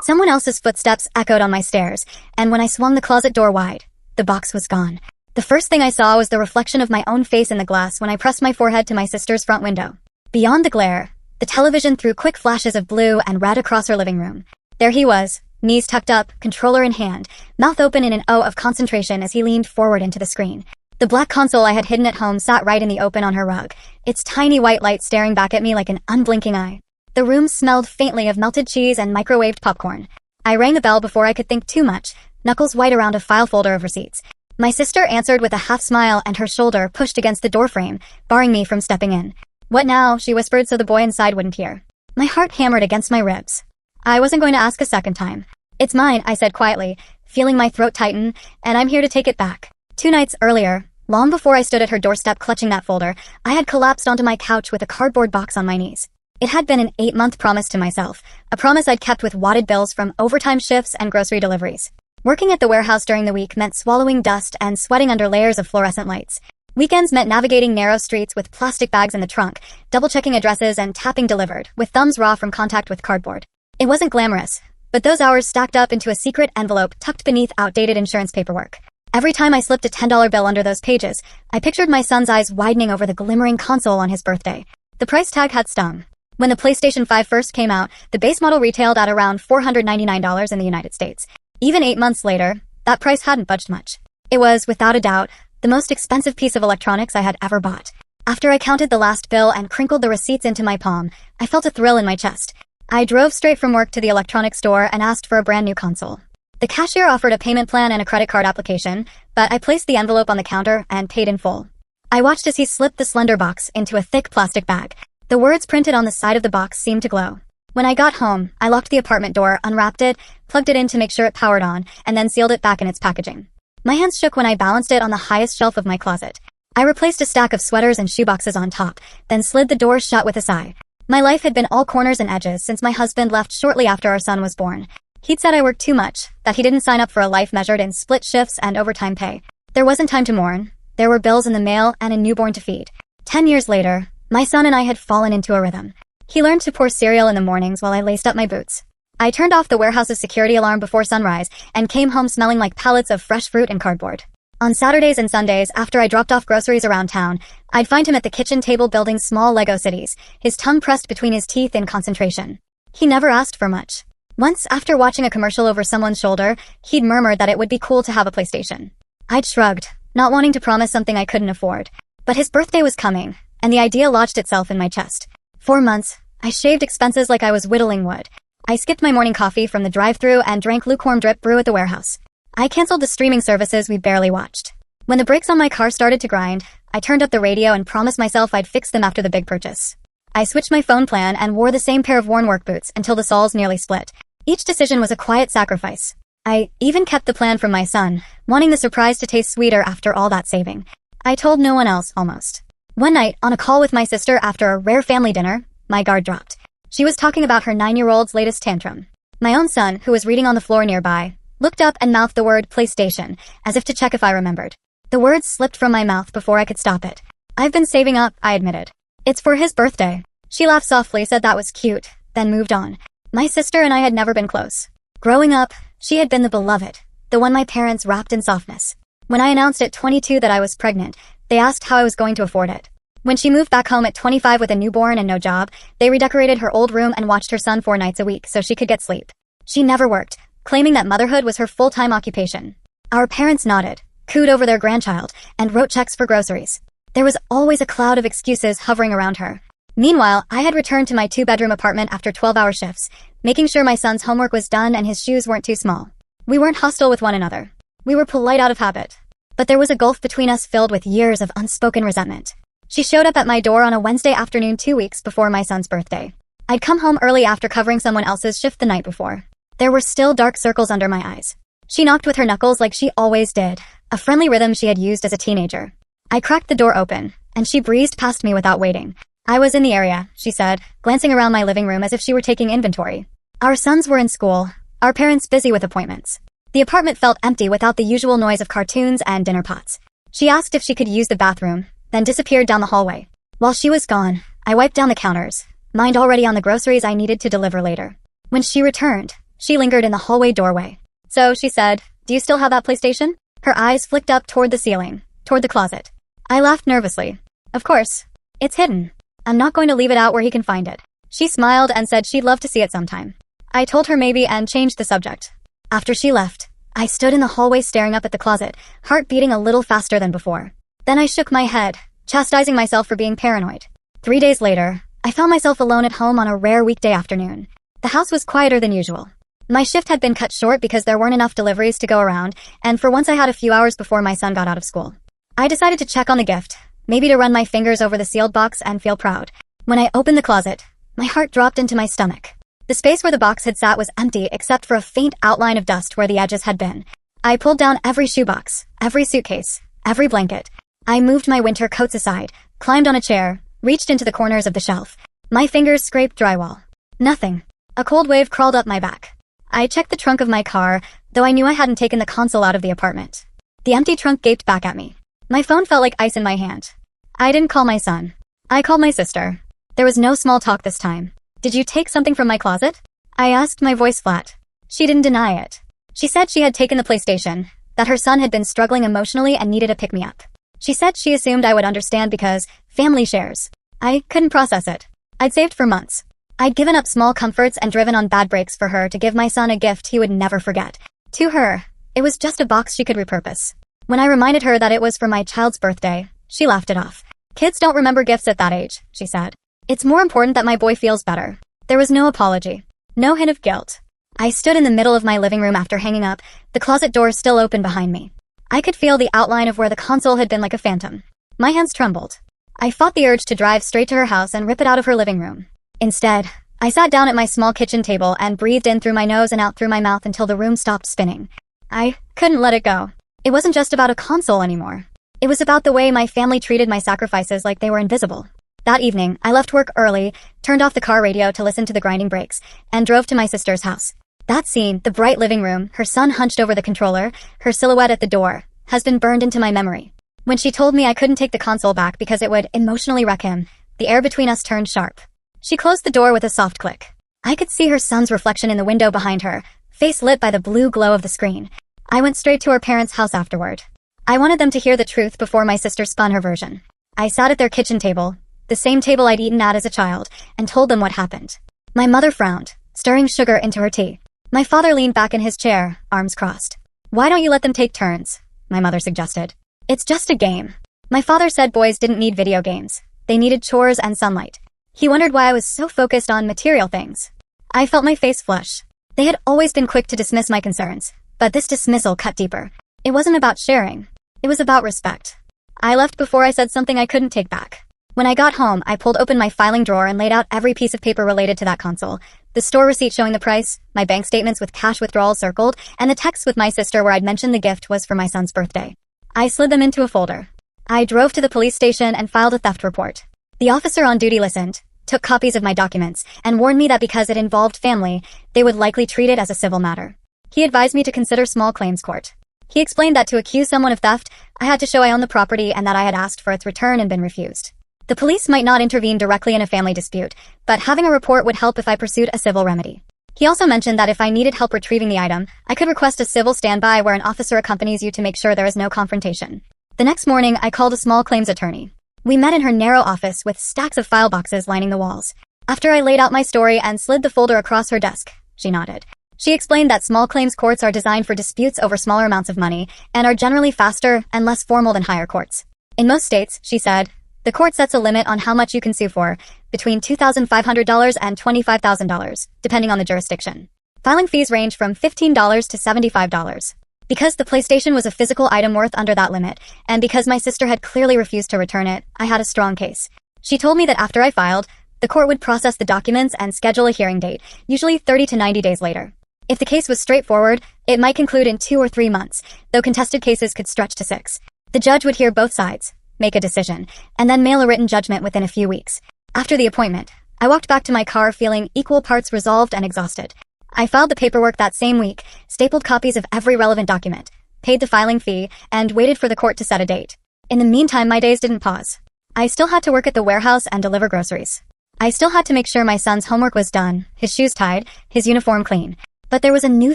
Someone else's footsteps echoed on my stairs, and when I swung the closet door wide, the box was gone. The first thing I saw was the reflection of my own face in the glass when I pressed my forehead to my sister's front window. Beyond the glare, the television threw quick flashes of blue and red across her living room. There he was, knees tucked up, controller in hand, mouth open in an O of concentration as he leaned forward into the screen. The black console I had hidden at home sat right in the open on her rug, its tiny white light staring back at me like an unblinking eye. The room smelled faintly of melted cheese and microwaved popcorn. I rang the bell before I could think too much, knuckles white around a file folder of receipts. My sister answered with a half smile and her shoulder pushed against the doorframe, barring me from stepping in. "What now?" she whispered so the boy inside wouldn't hear. My heart hammered against my ribs. I wasn't going to ask a second time. "It's mine," I said quietly, feeling my throat tighten, "and I'm here to take it back." 2 nights earlier, long before I stood at her doorstep clutching that folder, I had collapsed onto my couch with a cardboard box on my knees. It had been an 8-month promise to myself, a promise I'd kept with wadded bills from overtime shifts and grocery deliveries. Working at the warehouse during the week meant swallowing dust and sweating under layers of fluorescent lights. Weekends meant navigating narrow streets with plastic bags in the trunk, double-checking addresses and tapping delivered, with thumbs raw from contact with cardboard. It wasn't glamorous, but those hours stacked up into a secret envelope tucked beneath outdated insurance paperwork. Every time I slipped a $10 bill under those pages, I pictured my son's eyes widening over the glimmering console on his birthday. The price tag had stung. When the PlayStation 5 first came out, the base model retailed at around $499 in the United States. Even 8 months later, that price hadn't budged much. It was, without a doubt, the most expensive piece of electronics I had ever bought. After I counted the last bill and crinkled the receipts into my palm, I felt a thrill in my chest. I drove straight from work to the electronics store and asked for a brand new console. The cashier offered a payment plan and a credit card application, but I placed the envelope on the counter and paid in full. I watched as he slipped the slender box into a thick plastic bag. The words printed on the side of the box seemed to glow. When I got home, I locked the apartment door, unwrapped it, plugged it in to make sure it powered on, and then sealed it back in its packaging. My hands shook when I balanced it on the highest shelf of my closet. I replaced a stack of sweaters and shoeboxes on top, then slid the door shut with a sigh. My life had been all corners and edges since my husband left shortly after our son was born. He'd said I worked too much, that he didn't sign up for a life measured in split shifts and overtime pay. There wasn't time to mourn. There were bills in the mail and a newborn to feed. 10 years later, my son and I had fallen into a rhythm. He learned to pour cereal in the mornings while I laced up my boots. I turned off the warehouse's security alarm before sunrise and came home smelling like pallets of fresh fruit and cardboard. On Saturdays and Sundays, after I dropped off groceries around town, I'd find him at the kitchen table building small Lego cities, his tongue pressed between his teeth in concentration. He never asked for much. Once, after watching a commercial over someone's shoulder, he'd murmured that it would be cool to have a PlayStation. I'd shrugged, not wanting to promise something I couldn't afford. But his birthday was coming, and the idea lodged itself in my chest. 4 months, I shaved expenses like I was whittling wood. I skipped my morning coffee from the drive-thru and drank lukewarm drip brew at the warehouse. I canceled the streaming services we barely watched. When the brakes on my car started to grind, I turned up the radio and promised myself I'd fix them after the big purchase. I switched my phone plan and wore the same pair of worn work boots until the soles nearly split. Each decision was a quiet sacrifice. I even kept the plan from my son, wanting the surprise to taste sweeter after all that saving. I told no one else, almost. One night, on a call with my sister after a rare family dinner, my guard dropped. She was talking about her 9-year-old's latest tantrum. My own son, who was reading on the floor nearby, looked up and mouthed the word PlayStation, as if to check if I remembered. The words slipped from my mouth before I could stop it. "I've been saving up," I admitted. "It's for his birthday." She laughed softly, said that was cute, then moved on. My sister and I had never been close. Growing up, she had been the beloved, the one my parents wrapped in softness. When I announced at 22 that I was pregnant, they asked how I was going to afford it. When she moved back home at 25 with a newborn and no job, they redecorated her old room and watched her son 4 nights a week so she could get sleep. She never worked, claiming that motherhood was her full-time occupation. Our parents nodded, cooed over their grandchild, and wrote checks for groceries. There was always a cloud of excuses hovering around her. Meanwhile, I had returned to my 2-bedroom apartment after 12-hour shifts, making sure my son's homework was done and his shoes weren't too small. We weren't hostile with one another. We were polite out of habit. But there was a gulf between us filled with years of unspoken resentment. She showed up at my door on a Wednesday afternoon 2 weeks before my son's birthday. I'd come home early after covering someone else's shift the night before. There were still dark circles under my eyes. She knocked with her knuckles like she always did, a friendly rhythm she had used as a teenager. I cracked the door open, and she breezed past me without waiting. "I was in the area," she said, glancing around my living room as if she were taking inventory. Our sons were in school, our parents busy with appointments. The apartment felt empty without the usual noise of cartoons and dinner pots. She asked if she could use the bathroom, then disappeared down the hallway. While she was gone, I wiped down the counters, mind already on the groceries I needed to deliver later. When she returned, She lingered in the hallway doorway. So, she said, "Do you still have that PlayStation?" Her eyes flicked up toward the ceiling, toward the closet. I laughed nervously. "Of course. It's hidden. I'm not going to leave it out where he can find it." She smiled and said she'd love to see it sometime. I told her maybe and changed the subject. After she left, I stood in the hallway staring up at the closet, heart beating a little faster than before. Then I shook my head, chastising myself for being paranoid. 3 days later, I found myself alone at home on a rare weekday afternoon. The house was quieter than usual. My shift had been cut short because there weren't enough deliveries to go around, and for once I had a few hours before my son got out of school. I decided to check on the gift, maybe to run my fingers over the sealed box and feel proud. When I opened the closet, my heart dropped into my stomach. The space where the box had sat was empty except for a faint outline of dust where the edges had been. I pulled down every shoebox, every suitcase, every blanket. I moved my winter coats aside, climbed on a chair, reached into the corners of the shelf. My fingers scraped drywall. Nothing. A cold wave crawled up my back. I checked the trunk of my car, though I knew I hadn't taken the console out of the apartment. The empty trunk gaped back at me. My phone felt like ice in my hand. I didn't call my son. I called my sister. There was no small talk this time. "Did you take something from my closet?" I asked, my voice flat. She didn't deny it. She said she had taken the PlayStation, that her son had been struggling emotionally and needed a pick-me-up. She said she assumed I would understand because family shares. I couldn't process it. I'd saved for months. I'd given up small comforts and driven on bad breaks for her to give my son a gift he would never forget. To her, it was just a box she could repurpose. When I reminded her that it was for my child's birthday, she laughed it off. "Kids don't remember gifts at that age," she said. "It's more important that my boy feels better." There was no apology. No hint of guilt. I stood in the middle of my living room after hanging up, the closet door still open behind me. I could feel the outline of where the console had been like a phantom. My hands trembled. I fought the urge to drive straight to her house and rip it out of her living room. Instead, I sat down at my small kitchen table and breathed in through my nose and out through my mouth until the room stopped spinning. I couldn't let it go. It wasn't just about a console anymore. It was about the way my family treated my sacrifices like they were invisible. That evening, I left work early, turned off the car radio to listen to the grinding brakes, and drove to my sister's house. That scene, the bright living room, her son hunched over the controller, her silhouette at the door, has been burned into my memory. When she told me I couldn't take the console back because it would emotionally wreck him, the air between us turned sharp. She closed the door with a soft click. I could see her son's reflection in the window behind her, face lit by the blue glow of the screen. I went straight to her parents' house afterward. I wanted them to hear the truth before my sister spun her version. I sat at their kitchen table, the same table I'd eaten at as a child, and told them what happened. My mother frowned, stirring sugar into her tea. My father leaned back in his chair, arms crossed. "Why don't you let them take turns?" my mother suggested. "It's just a game." My father said boys didn't need video games. They needed chores and sunlight. He wondered why I was so focused on material things. I felt my face flush. They had always been quick to dismiss my concerns, but this dismissal cut deeper. It wasn't about sharing. It was about respect. I left before I said something I couldn't take back. When I got home, I pulled open my filing drawer and laid out every piece of paper related to that console. The store receipt showing the price, my bank statements with cash withdrawals circled, and the text with my sister where I'd mentioned the gift was for my son's birthday. I slid them into a folder. I drove to the police station and filed a theft report. The officer on duty listened, took copies of my documents, and warned me that because it involved family, they would likely treat it as a civil matter. He advised me to consider small claims court. He explained that to accuse someone of theft, I had to show I owned the property and that I had asked for its return and been refused. The police might not intervene directly in a family dispute, but having a report would help if I pursued a civil remedy. He also mentioned that if I needed help retrieving the item, I could request a civil standby where an officer accompanies you to make sure there is no confrontation. The next morning, I called a small claims attorney. We met in her narrow office with stacks of file boxes lining the walls. After I laid out my story and slid the folder across her desk, she nodded. She explained that small claims courts are designed for disputes over smaller amounts of money and are generally faster and less formal than higher courts. In most states, she said, the court sets a limit on how much you can sue for, between $2,500 and $25,000, depending on the jurisdiction. Filing fees range from $15 to $75. Because the PlayStation was a physical item worth under that limit, and because my sister had clearly refused to return it, I had a strong case. She told me that after I filed, the court would process the documents and schedule a hearing date, usually 30 to 90 days later. If the case was straightforward, it might conclude in 2 or 3 months, though contested cases could stretch to 6. The judge would hear both sides, make a decision, and then mail a written judgment within a few weeks. After the appointment, I walked back to my car feeling equal parts resolved and exhausted. I filed the paperwork that same week, stapled copies of every relevant document, paid the filing fee, and waited for the court to set a date. In the meantime, my days didn't pause. I still had to work at the warehouse and deliver groceries. I still had to make sure my son's homework was done, his shoes tied, his uniform clean. But there was a new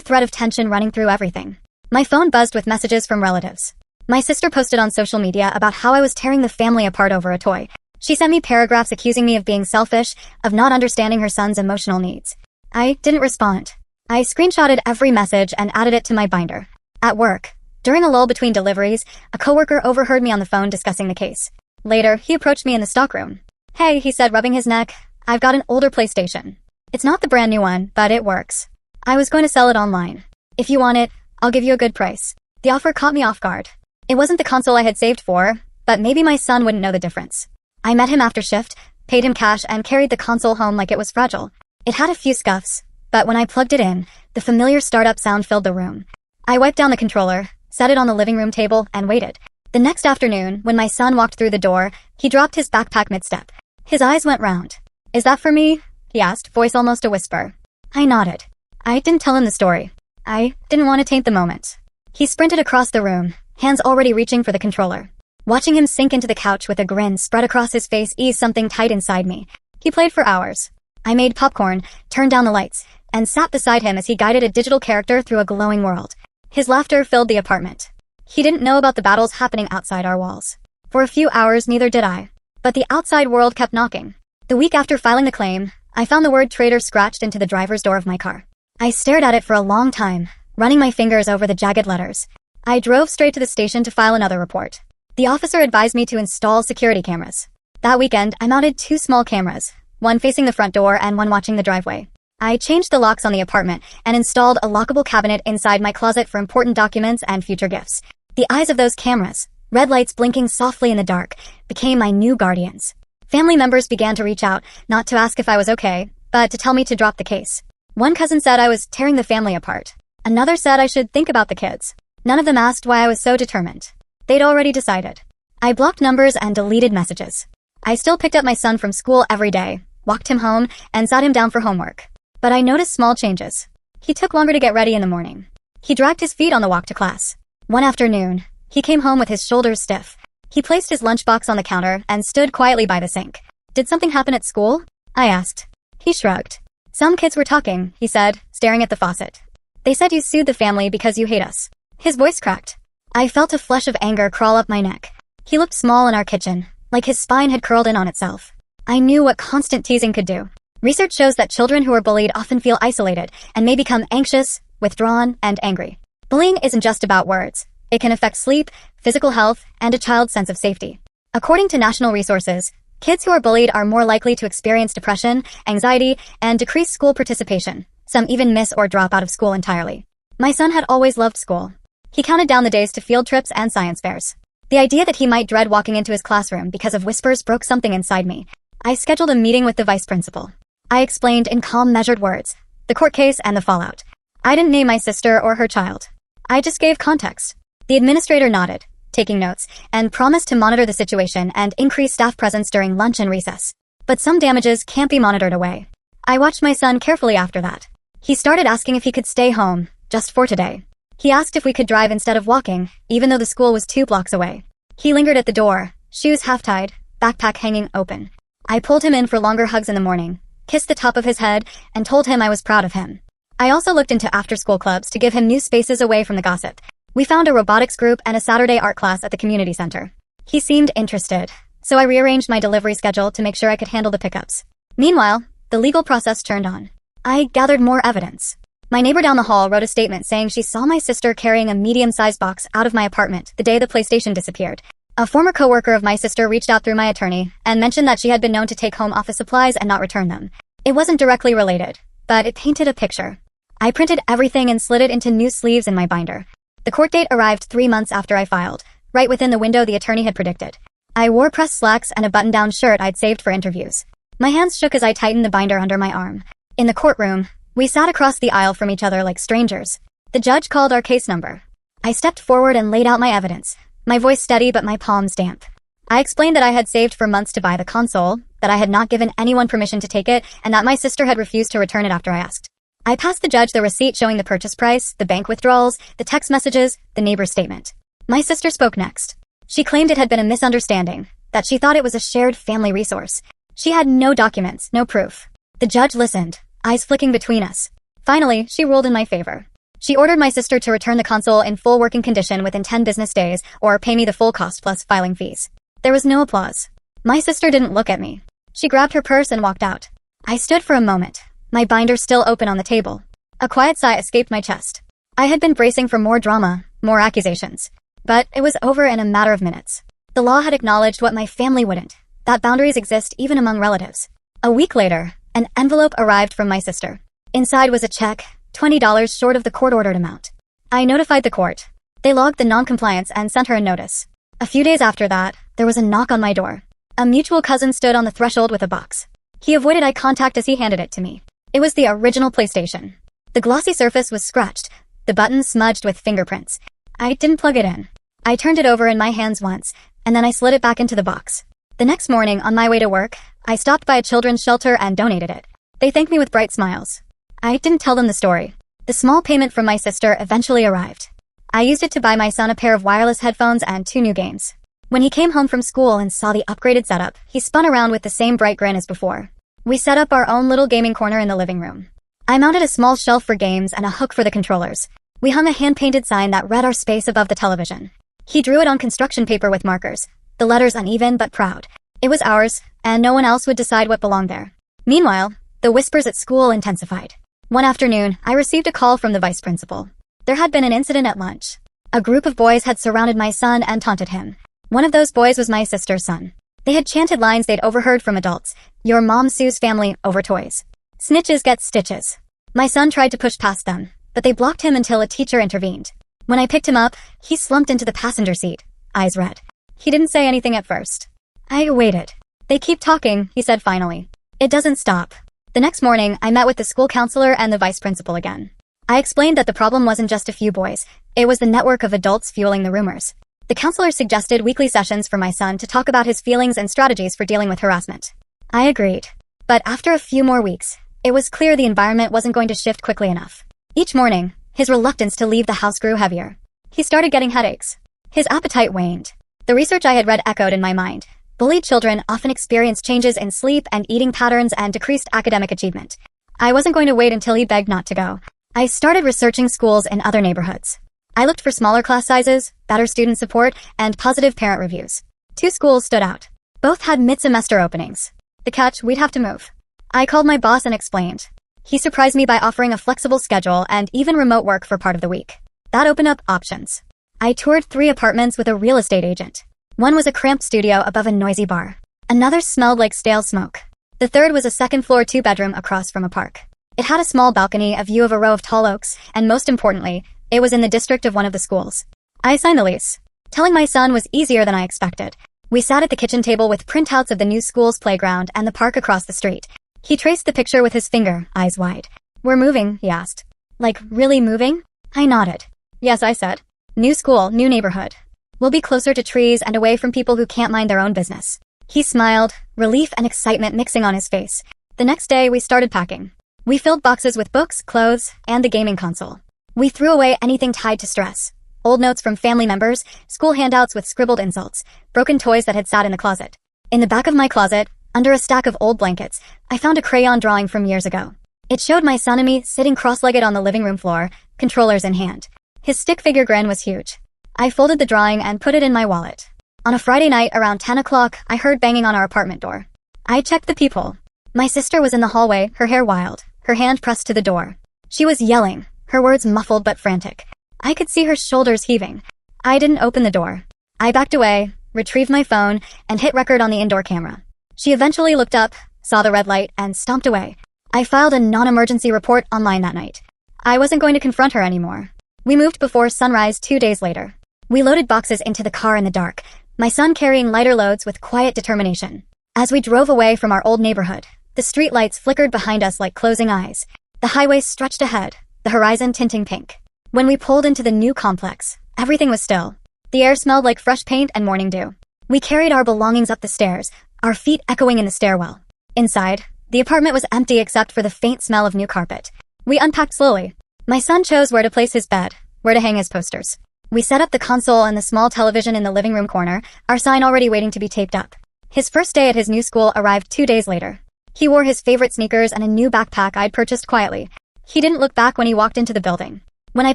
thread of tension running through everything. My phone buzzed with messages from relatives. My sister posted on social media about how I was tearing the family apart over a toy. She sent me paragraphs accusing me of being selfish, of not understanding her son's emotional needs. I didn't respond. I screenshotted every message and added it to my binder. At work, during a lull between deliveries, a coworker overheard me on the phone discussing the case. Later, he approached me in the stockroom. "Hey," he said, rubbing his neck, "I've got an older PlayStation. It's not the brand new one, but it works. I was going to sell it online. If you want it, I'll give you a good price." The offer caught me off guard. It wasn't the console I had saved for, but maybe my son wouldn't know the difference. I met him after shift, paid him cash, and carried the console home like it was fragile. It had a few scuffs, but when I plugged it in, the familiar startup sound filled the room. I wiped down the controller, set it on the living room table, and waited. The next afternoon, when my son walked through the door, he dropped his backpack mid-step. His eyes went round. "Is that for me?" he asked, voice almost a whisper. I nodded. I didn't tell him the story. I didn't want to taint the moment. He sprinted across the room, hands already reaching for the controller. Watching him sink into the couch with a grin spread across his face eased something tight inside me. He played for hours. I made popcorn, turned down the lights, and sat beside him as he guided a digital character through a glowing world. His laughter filled the apartment. He didn't know about the battles happening outside our walls. For a few hours, neither did I. But the outside world kept knocking. The week after filing the claim, I found the word traitor scratched into the driver's door of my car. I stared at it for a long time, running my fingers over the jagged letters. I drove straight to the station to file another report. The officer advised me to install security cameras. That weekend, I mounted 2 small cameras, one facing the front door and one watching the driveway. I changed the locks on the apartment and installed a lockable cabinet inside my closet for important documents and future gifts. The eyes of those cameras, red lights blinking softly in the dark, became my new guardians. Family members began to reach out, not to ask if I was okay, but to tell me to drop the case. One cousin said I was tearing the family apart. Another said I should think about the kids. None of them asked why I was so determined. They'd already decided. I blocked numbers and deleted messages. I still picked up my son from school every day, walked him home, and sat him down for homework. But I noticed small changes. He took longer to get ready in the morning. He dragged his feet on the walk to class. One afternoon, he came home with his shoulders stiff. He placed his lunchbox on the counter and stood quietly by the sink. "Did something happen at school?" I asked. He shrugged. "Some kids were talking," he said, staring at the faucet. "They said you sued the family because you hate us." His voice cracked. I felt a flush of anger crawl up my neck. He looked small in our kitchen, like his spine had curled in on itself. I knew what constant teasing could do. Research shows that children who are bullied often feel isolated and may become anxious, withdrawn, and angry. Bullying isn't just about words. It can affect sleep, physical health, and a child's sense of safety. According to national resources, kids who are bullied are more likely to experience depression, anxiety, and decreased school participation. Some even miss or drop out of school entirely. My son had always loved school. He counted down the days to field trips and science fairs. The idea that he might dread walking into his classroom because of whispers broke something inside me. I scheduled a meeting with the vice principal. I explained in calm, measured words the court case and the fallout. I didn't name my sister or her child. I just gave context. The administrator nodded, taking notes, and promised to monitor the situation and increase staff presence during lunch and recess. But some damages can't be monitored away. I watched my son carefully after that. He started asking if he could stay home, just for today. He asked if we could drive instead of walking, even though the school was 2 blocks away. He lingered at the door, shoes half-tied, backpack hanging open. I pulled him in for longer hugs in the morning, kissed the top of his head, and told him I was proud of him. I also looked into after-school clubs to give him new spaces away from the gossip. We found a robotics group and a Saturday art class at the community center. He seemed interested, so I rearranged my delivery schedule to make sure I could handle the pickups. Meanwhile, the legal process turned on. I gathered more evidence. My neighbor down the hall wrote a statement saying she saw my sister carrying a medium-sized box out of my apartment the day the PlayStation disappeared. A former coworker of my sister reached out through my attorney and mentioned that she had been known to take home office supplies and not return them. It wasn't directly related, but it painted a picture. I printed everything and slid it into new sleeves in my binder. The court date arrived 3 months after I filed, right within the window the attorney had predicted. I wore pressed slacks and a button-down shirt I'd saved for interviews. My hands shook as I tightened the binder under my arm. In the courtroom, we sat across the aisle from each other like strangers. The judge called our case number. I stepped forward and laid out my evidence, my voice steady but my palms damp. I explained that I had saved for months to buy the console, that I had not given anyone permission to take it, and that my sister had refused to return it after I asked. I passed the judge the receipt showing the purchase price, the bank withdrawals, the text messages, the neighbor's statement. My sister spoke next. She claimed it had been a misunderstanding, that she thought it was a shared family resource. She had no documents, no proof. The judge listened, eyes flicking between us. Finally, she ruled in my favor. She ordered my sister to return the console in full working condition within 10 business days or pay me the full cost plus filing fees. There was no applause. My sister didn't look at me. She grabbed her purse and walked out. I stood for a moment, my binder still open on the table. A quiet sigh escaped my chest. I had been bracing for more drama, more accusations. But it was over in a matter of minutes. The law had acknowledged what my family wouldn't, that boundaries exist even among relatives. A week later, an envelope arrived from my sister. Inside was a check, $20 short of the court-ordered amount. I notified the court. They logged the non-compliance and sent her a notice. A few days after that, there was a knock on my door. A mutual cousin stood on the threshold with a box. He avoided eye contact as he handed it to me. It was the original PlayStation. The glossy surface was scratched, the buttons smudged with fingerprints. I didn't plug it in. I turned it over in my hands once, and then I slid it back into the box. The next morning, on my way to work, I stopped by a children's shelter and donated it. They thanked me with bright smiles. I didn't tell them the story. The small payment from my sister eventually arrived. I used it to buy my son a pair of wireless headphones and 2 new games. When he came home from school and saw the upgraded setup, he spun around with the same bright grin as before. We set up our own little gaming corner in the living room. I mounted a small shelf for games and a hook for the controllers. We hung a hand-painted sign that read our space above the television. He drew it on construction paper with markers, the letters uneven but proud. It was ours, and no one else would decide what belonged there. Meanwhile, the whispers at school intensified. One afternoon, I received a call from the vice principal. There had been an incident at lunch. A group of boys had surrounded my son and taunted him. One of those boys was my sister's son. They had chanted lines they'd overheard from adults. Your mom sues family over toys. Snitches get stitches. My son tried to push past them, but they blocked him until a teacher intervened. When I picked him up, he slumped into the passenger seat, eyes red. He didn't say anything at first. I waited. They keep talking, he said finally. It doesn't stop. The next morning, I met with the school counselor and the vice principal again. I explained that the problem wasn't just a few boys. It was the network of adults fueling the rumors. The counselor suggested weekly sessions for my son to talk about his feelings and strategies for dealing with harassment. I agreed. But after a few more weeks, it was clear the environment wasn't going to shift quickly enough. Each morning, his reluctance to leave the house grew heavier. He started getting headaches. His appetite waned. The research I had read echoed in my mind. Bullied children often experience changes in sleep and eating patterns and decreased academic achievement. I wasn't going to wait until he begged not to go. I started researching schools in other neighborhoods. I looked for smaller class sizes, better student support, and positive parent reviews. 2 schools stood out. Both had mid-semester openings. The catch, we'd have to move. I called my boss and explained. He surprised me by offering a flexible schedule and even remote work for part of the week. That opened up options. I toured 3 apartments with a real estate agent. One was a cramped studio above a noisy bar. Another smelled like stale smoke. The third was a second-floor 2-bedroom across from a park. It had a small balcony, a view of a row of tall oaks, and most importantly, it was in the district of one of the schools. I signed the lease. Telling my son was easier than I expected. We sat at the kitchen table with printouts of the new school's playground and the park across the street. He traced the picture with his finger, eyes wide. We're moving, he asked. Like, really moving? I nodded. Yes, I said. New school, new neighborhood. We'll be closer to trees and away from people who can't mind their own business. He smiled, relief and excitement mixing on his face. The next day, we started packing. We filled boxes with books, clothes, and the gaming console. We threw away anything tied to stress. Old notes from family members, school handouts with scribbled insults, broken toys that had sat in the closet. In the back of my closet, under a stack of old blankets, I found a crayon drawing from years ago. It showed my son and me sitting cross-legged on the living room floor, controllers in hand. His stick figure grin was huge. I folded the drawing and put it in my wallet. On a Friday night around 10 o'clock, I heard banging on our apartment door. I checked the peephole. My sister was in the hallway, her hair wild, her hand pressed to the door. She was yelling, her words muffled but frantic. I could see her shoulders heaving. I didn't open the door. I backed away, retrieved my phone, and hit record on the indoor camera. She eventually looked up, saw the red light, and stomped away. I filed a non-emergency report online that night. I wasn't going to confront her anymore. We moved before sunrise 2 days later. We loaded boxes into the car in the dark, my son carrying lighter loads with quiet determination. As we drove away from our old neighborhood, the street lights flickered behind us like closing eyes. The highway stretched ahead, the horizon tinting pink. When we pulled into the new complex, everything was still. The air smelled like fresh paint and morning dew. We carried our belongings up the stairs, our feet echoing in the stairwell. Inside, the apartment was empty except for the faint smell of new carpet. We unpacked slowly. My son chose where to place his bed, where to hang his posters. We set up the console and the small television in the living room corner, our sign already waiting to be taped up. His first day at his new school arrived 2 days later. He wore his favorite sneakers and a new backpack I'd purchased quietly. He didn't look back when he walked into the building. When I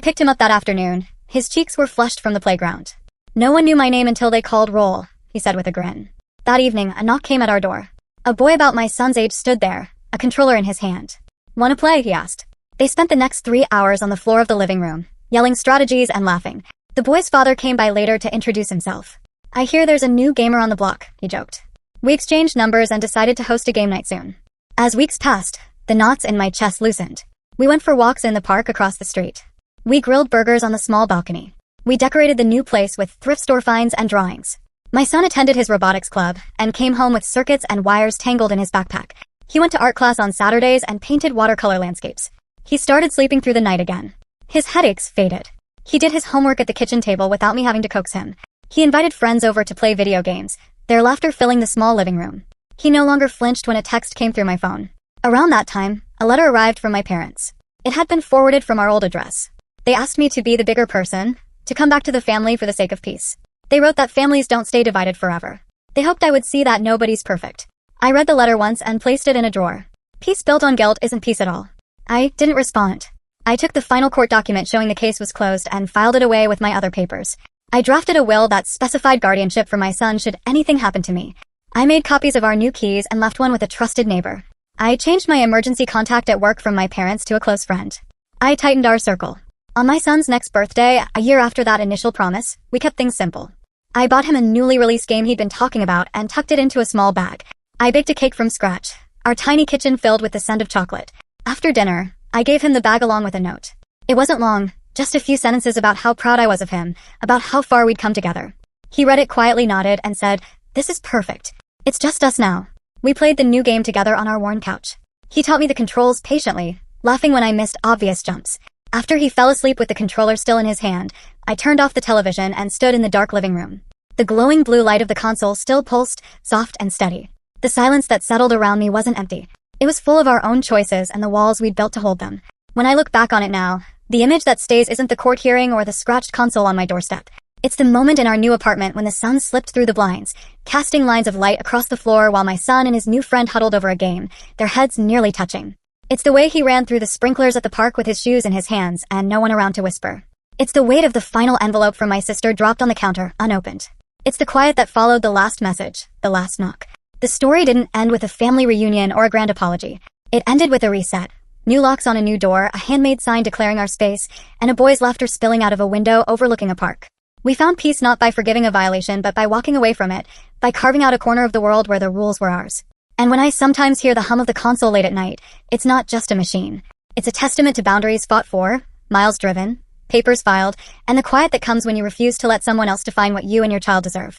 picked him up that afternoon, his cheeks were flushed from the playground. "No one knew my name until they called roll," he said with a grin. That evening, a knock came at our door. A boy about my son's age stood there, a controller in his hand. "Want to play?" he asked. They spent the next 3 hours on the floor of the living room, yelling strategies and laughing. The boy's father came by later to introduce himself. "I hear there's a new gamer on the block," he joked. We exchanged numbers and decided to host a game night soon. As weeks passed, the knots in my chest loosened. We went for walks in the park across the street. We grilled burgers on the small balcony. We decorated the new place with thrift store finds and drawings. My son attended his robotics club and came home with circuits and wires tangled in his backpack. He went to art class on Saturdays and painted watercolor landscapes. He started sleeping through the night again. His headaches faded. He did his homework at the kitchen table without me having to coax him. He invited friends over to play video games, their laughter filling the small living room. He no longer flinched when a text came through my phone. Around that time, a letter arrived from my parents. It had been forwarded from our old address. They asked me to be the bigger person, to come back to the family for the sake of peace. They wrote that families don't stay divided forever. They hoped I would see that nobody's perfect. I read the letter once and placed it in a drawer. Peace built on guilt isn't peace at all. I didn't respond. I took the final court document showing the case was closed and filed it away with my other papers. I drafted a will that specified guardianship for my son should anything happen to me. I made copies of our new keys and left one with a trusted neighbor. I changed my emergency contact at work from my parents to a close friend. I tightened our circle. On my son's next birthday, a year after that initial promise, we kept things simple. I bought him a newly released game he'd been talking about and tucked it into a small bag. I baked a cake from scratch, our tiny kitchen filled with the scent of chocolate. After dinner, I gave him the bag along with a note. It wasn't long, just a few sentences about how proud I was of him, about how far we'd come together. He read it quietly, nodded, and said, "This is perfect. It's just us now." We played the new game together on our worn couch. He taught me the controls patiently, laughing when I missed obvious jumps. After he fell asleep with the controller still in his hand, I turned off the television and stood in the dark living room. The glowing blue light of the console still pulsed, soft and steady. The silence that settled around me wasn't empty. It was full of our own choices and the walls we'd built to hold them. When I look back on it now, the image that stays isn't the court hearing or the scratched console on my doorstep. It's the moment in our new apartment when the sun slipped through the blinds, casting lines of light across the floor while my son and his new friend huddled over a game, their heads nearly touching. It's the way he ran through the sprinklers at the park with his shoes in his hands and no one around to whisper. It's the weight of the final envelope from my sister dropped on the counter, unopened. It's the quiet that followed the last message, the last knock. The story didn't end with a family reunion or a grand apology. It ended with a reset. New locks on a new door, a handmade sign declaring our space, and a boy's laughter spilling out of a window overlooking a park. We found peace not by forgiving a violation but by walking away from it, by carving out a corner of the world where the rules were ours. And when I sometimes hear the hum of the console late at night, it's not just a machine. It's a testament to boundaries fought for, miles driven, papers filed, and the quiet that comes when you refuse to let someone else define what you and your child deserve.